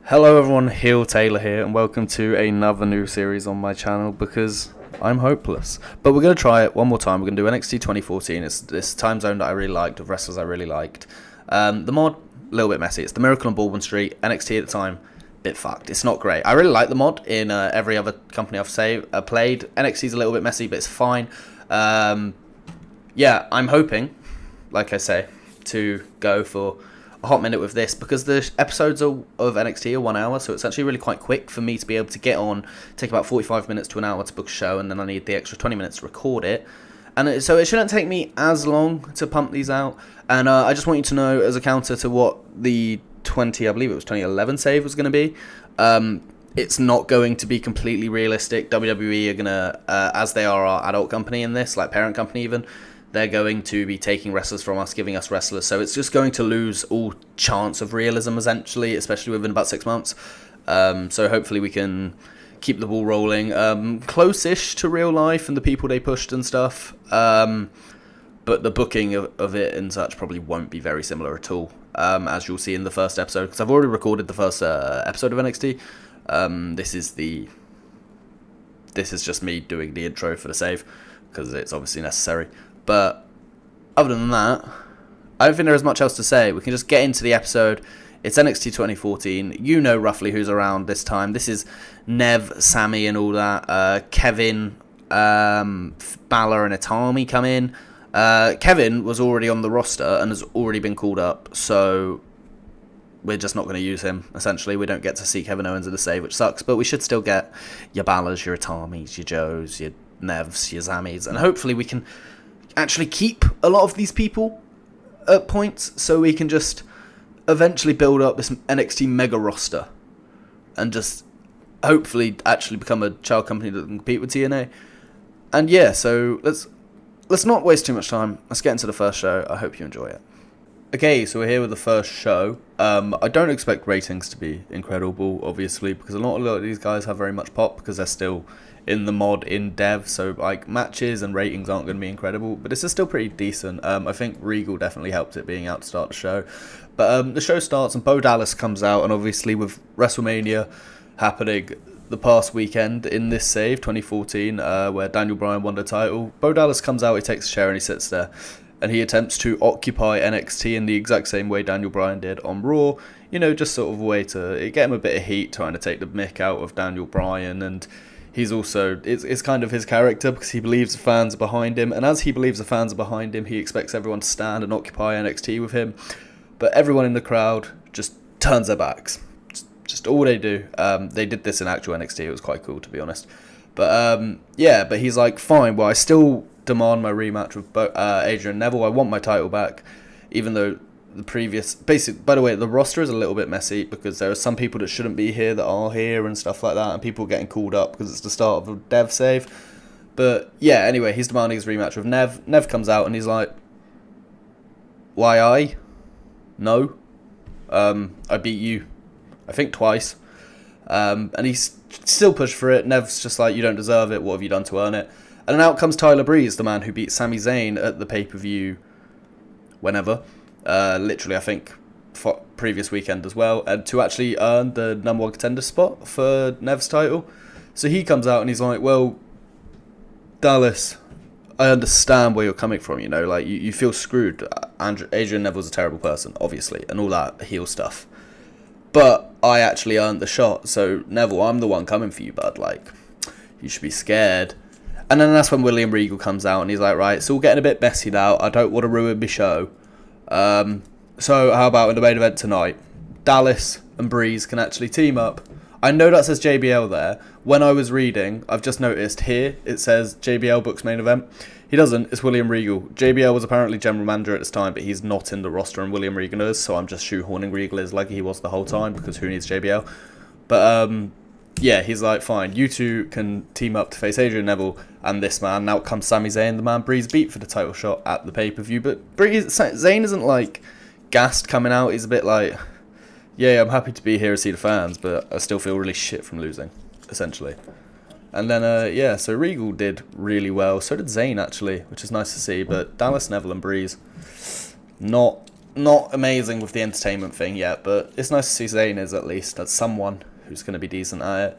Hello everyone, HeelTayler here, and welcome to another new series on my channel because I'm hopeless. But we're going to try it one more time. We're going to do NXT 2014. It's this time zone that I really liked, of wrestlers I really liked. The mod, a little bit messy. It's the Miracle on Baldwin Street. NXT at the time, bit fucked. It's not great. I really like the mod in every other company I've played. NXT's a little bit messy, but it's fine. Yeah, I'm hoping, like I say, to go for a hot minute with this because the episodes of NXT are 1 hour, so it's actually really quite quick for me to be able to get on, take about 45 minutes to an hour to book a show, and then I need the extra 20 minutes to record it. And so it shouldn't take me as long to pump these out. And I just want you to know, as a counter to what the I believe it was 2011 save was going to be, it's not going to be completely realistic. WWE are going to, as they are our adult company in this, like parent company even, they're going to be taking wrestlers from us, giving us wrestlers. So it's just going to lose all chance of realism, essentially, especially within about 6 months. So hopefully we can keep the ball rolling. Close-ish to real life and the people they pushed and stuff. But the booking of it and such probably won't be very similar at all, as you'll see in the first episode. Because I've already recorded the first episode of NXT. This is just me doing the intro for the save, because it's obviously necessary. But other than that, I don't think there is much else to say. We can just get into the episode. It's NXT 2014. You know roughly who's around this time. This is Nev, Sami, and all that. Kevin, Balor, and Itami come in. Kevin was already on the roster and has already been called up, so we're just not going to use him, essentially. We don't get to see Kevin Owens in the save, which sucks, but we should still get your Balors, your Itamis, your Joes, your Nevs, your Zamis, and hopefully we can actually keep a lot of these people at points, so we can just eventually build up this NXT mega roster and just hopefully actually become a child company that can compete with TNA. And yeah, so let's not waste too much time. Let's get into the first show. I hope you enjoy it. Okay, so we're here with the first show. I don't expect ratings to be incredible, obviously, because a lot of these guys have very much pop because they're still in the mod, in dev, so like matches and ratings aren't going to be incredible, but this is still pretty decent. I think Regal definitely helped it being out to start the show. But the show starts and Bo Dallas comes out, and obviously with WrestleMania happening the past weekend in this save, 2014, where Daniel Bryan won the title, Bo Dallas comes out, he takes a chair and he sits there. And he attempts to occupy NXT in the exact same way Daniel Bryan did on Raw. You know, just sort of a way to get him a bit of heat, trying to take the mick out of Daniel Bryan. And he's also, it's kind of his character because he believes the fans are behind him. And as he believes the fans are behind him, he expects everyone to stand and occupy NXT with him. But everyone in the crowd just turns their backs. Just all they do. They did this in actual NXT. It was quite cool, to be honest. But yeah, but he's like, fine, well, I still demand my rematch with Adrian Neville. I want my title back, even though the previous by the way, the roster is a little bit messy because there are some people that shouldn't be here that are here and stuff like that, and people getting called up because it's the start of a dev save. But yeah, anyway, he's demanding his rematch with Nev comes out and he's like, why I? No. I beat you, I think twice. And he's still pushed for it. Nev's just like, you don't deserve it, what have you done to earn it? And then out comes Tyler Breeze, the man who beat Sami Zayn at the pay-per-view whenever. Literally, I think, previous weekend as well. And to actually earn the number one contender spot for Nev's title. So he comes out and he's like, well, Dallas, I understand where you're coming from, you know. Like, you feel screwed. Adrian Neville's a terrible person, obviously, and all that heel stuff. But I actually earned the shot. So, Neville, I'm the one coming for you, bud. Like, you should be scared. And then that's when William Regal comes out and he's like, right, it's all getting a bit messy now. I don't want to ruin my show. So how about in the main event tonight, Dallas and Breeze can actually team up. I know that says JBL there. When I was reading, I've just noticed here it says JBL books main event. He doesn't. It's William Regal. JBL was apparently general manager at this time, but he's not in the roster, and William Regal is. So I'm just shoehorning Regal as like he was the whole time because who needs JBL? But yeah, he's like, fine, you two can team up to face Adrian Neville and this man. Now comes Sami Zayn, the man Breeze beat for the title shot at the pay-per-view. But Zayn isn't like gassed coming out. He's a bit like, yeah, I'm happy to be here to see the fans, but I still feel really shit from losing, essentially. And then, yeah, so Regal did really well. So did Zayn, actually, which is nice to see. But Dallas, Neville and Breeze, not not amazing with the entertainment thing yet, but it's nice to see Zayn is at least. That's someone who's going to be decent at it.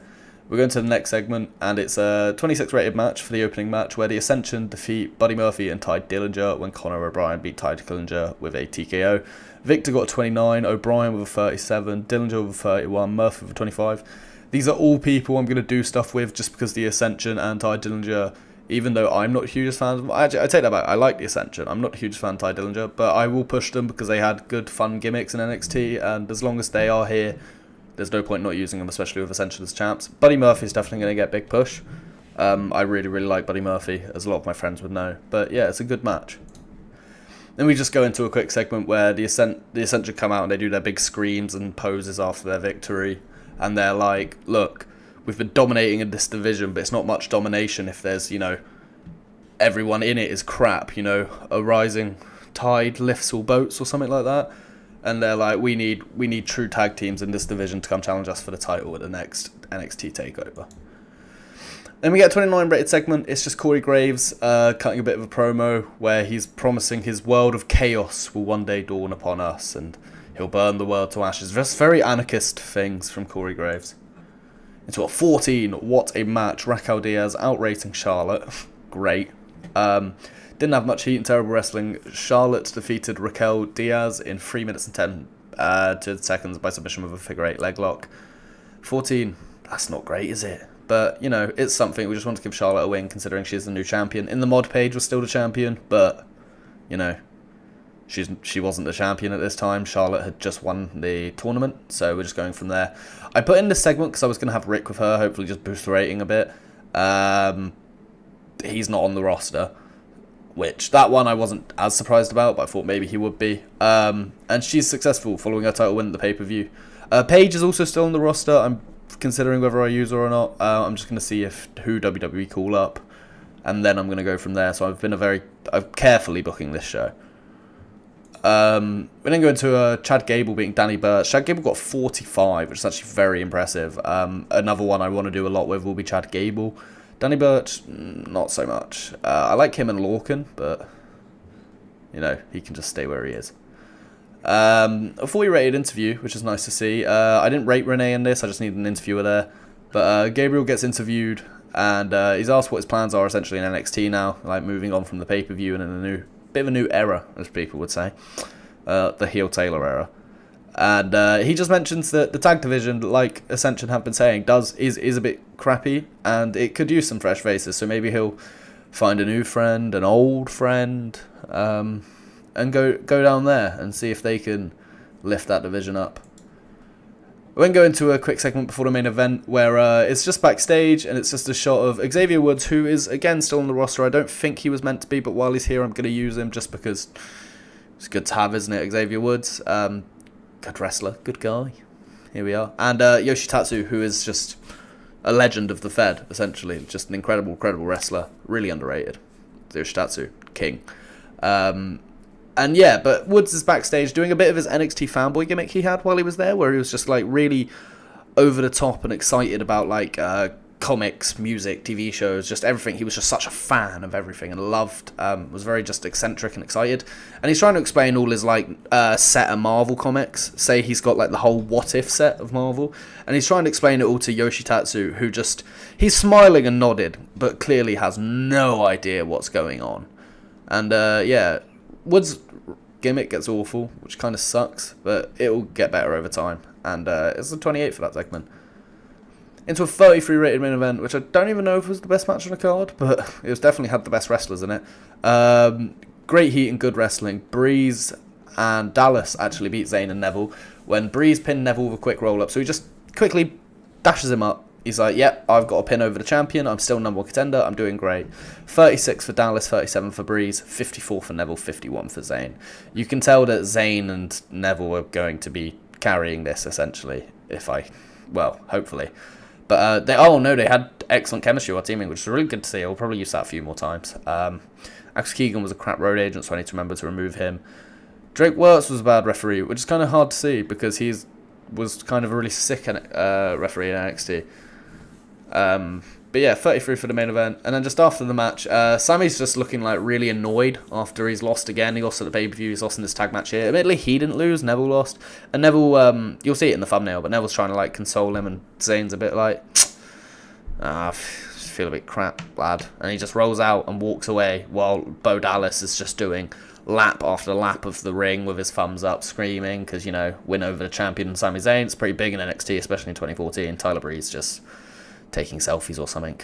We're going to the next segment, and it's a 26 rated match for the opening match where the Ascension defeat Buddy Murphy and Ty Dillinger when Conor O'Brien beat Ty Dillinger with a TKO. Victor got a 29, O'Brien with a 37, Dillinger with a 31, Murphy with a 25. These are all people I'm going to do stuff with just because the Ascension and Ty Dillinger, even though I'm not the hugest fan of them, actually, I take that back, I like the Ascension, I'm not a huge fan of Ty Dillinger, but I will push them because they had good fun gimmicks in NXT, and as long as they are here, there's no point not using them, especially with Ascension as champs. Buddy Murphy's definitely going to get a big push. I really, really like Buddy Murphy, as a lot of my friends would know. But yeah, it's a good match. Then we just go into a quick segment where the Ascension come out and they do their big screams and poses after their victory. And they're like, look, we've been dominating in this division, but it's not much domination if there's, everyone in it is crap, a rising tide lifts all boats or something like that. And they're like, we need true tag teams in this division to come challenge us for the title at the next NXT takeover. Then we get a 29 rated segment. It's just Corey Graves cutting a bit of a promo where he's promising his world of chaos will one day dawn upon us and he'll burn the world to ashes. Just very anarchist things from Corey Graves. Into a 14. What a match. Raquel Diaz outrating Charlotte. Great. Didn't have much heat and terrible wrestling. Charlotte defeated Raquel Diaz in 3 minutes and 10 seconds by submission with a figure 8 leg lock. 14. That's not great, is it? But, it's something. We just want to give Charlotte a win considering she's the new champion. In the mod page was still the champion, but, she wasn't the champion at this time. Charlotte had just won the tournament, so we're just going from there. I put in this segment because I was going to have Rick with her, hopefully just boost the rating a bit. He's not on the roster. Which, that one I wasn't as surprised about, but I thought maybe he would be. And she's successful following her title win at the pay-per-view. Paige is also still on the roster. I'm considering whether I use her or not. I'm just going to see who WWE call up. And then I'm going to go from there. So I'm carefully booking this show. We then go into Chad Gable beating Danny Burch. Chad Gable got 45, which is actually very impressive. Another one I want to do a lot with will be Chad Gable. Danny Burch, not so much. I like him and Lorcan, but, he can just stay where he is. A fully rated interview, which is nice to see. I didn't rate Renee in this, I just needed an interviewer there. But Gabriel gets interviewed, and he's asked what his plans are essentially in NXT now, like moving on from the pay-per-view and in a bit of a new era, as people would say. The HeelTayler era. And he just mentions that the tag division, like Ascension have been saying, is a bit crappy, and it could use some fresh faces. So maybe he'll find a new friend, an old friend, and go down there and see if they can lift that division up. We then go into a quick segment before the main event where it's just backstage and it's just a shot of Xavier Woods, who is again still on the roster. I don't think he was meant to be, but while he's here, I'm going to use him just because it's good to have, isn't it? Xavier Woods. Good wrestler, good guy. Here we are. And Yoshitatsu, who is just a legend of the Fed, essentially. Just an incredible wrestler. Really underrated. Yoshitatsu, king. And yeah, but Woods is backstage doing a bit of his NXT fanboy gimmick he had while he was there, where he was just like really over the top and excited about like comics, music, TV shows, just everything. He was just such a fan of everything and loved, was very just eccentric and excited. And he's trying to explain all his like set of Marvel comics. Say he's got like the whole What If set of Marvel, and he's trying to explain it all to Yoshitatsu, who just, he's smiling and nodded, but clearly has no idea what's going on. And yeah, Woods' gimmick gets awful, which kind of sucks, but it will get better over time. And it's a 28 for that segment. Into a 33 rated main event, which I don't even know if it was the best match on the card, but it was definitely had the best wrestlers in it. Great heat and good wrestling. Breeze and Dallas actually beat Zayn and Neville when Breeze pinned Neville with a quick roll up. So he just quickly dashes him up. He's like, yep, I've got a pin over the champion. I'm still number one contender. I'm doing great. 36 for Dallas, 37 for Breeze, 54 for Neville, 51 for Zayn. You can tell that Zayn and Neville are going to be carrying this, essentially, hopefully. But they had excellent chemistry while teaming, which is really good to see. I'll probably use that a few more times. Axel Keegan was a crap road agent, so I need to remember to remove him. Drake Wirtz was a bad referee, which is kind of hard to see because was kind of a really sick referee in NXT. But yeah, 33 for the main event. And then just after the match, Sami's just looking like really annoyed after he's lost again. He lost at the pay-per-view, he's lost in this tag match here. Admittedly, he didn't lose, Neville lost. And Neville, you'll see it in the thumbnail, but Neville's trying to like console him, and Zayn's a bit like, I feel a bit crap, lad. And he just rolls out and walks away while Bo Dallas is just doing lap after lap of the ring with his thumbs up, screaming, because, you know, win over the champion Sami Zayn. It's pretty big in NXT, especially in 2014. Tyler Breeze just taking selfies or something,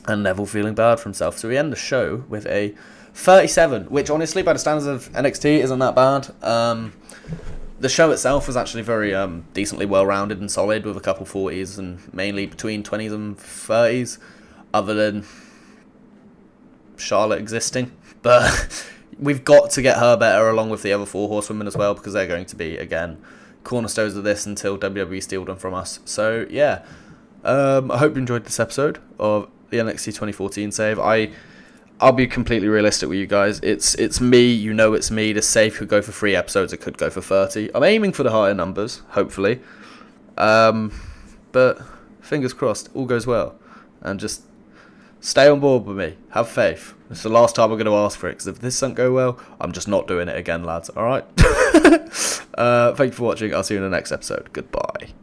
and Neville feeling bad for himself. So we end the show with a 37, which honestly, by the standards of NXT, isn't that bad. The show itself was actually very decently well-rounded and solid, with a couple 40s and mainly between 20s and 30s, other than Charlotte existing. But we've got to get her better, along with the other 4 horsewomen as well, because they're going to be, again, cornerstones of this until WWE steal them from us. So yeah, I hope you enjoyed this episode of the NXT 2014 save. I'll be completely realistic with you guys. It's me, you know it's me. The save could go for 3 episodes, it could go for 30. I'm aiming for the higher numbers, hopefully. But fingers crossed, all goes well. And just stay on board with me. Have faith. It's the last time I'm going to ask for it, because if this doesn't go well, I'm just not doing it again, lads. Alright? Thank you for watching. I'll see you in the next episode. Goodbye.